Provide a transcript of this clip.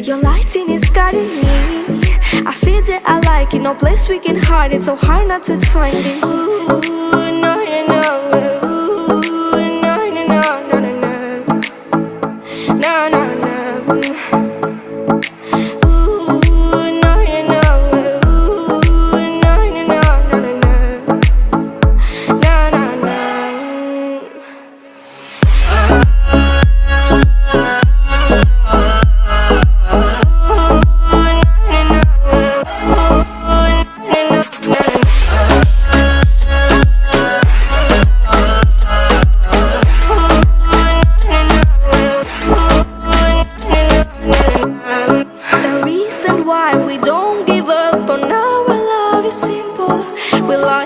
Your lighting is guiding me. I feel that I like it. No place we can hide it. So hard not to find it. Ooh, no, no, no. Ooh, no, no, no, no, no, no. No, no, no.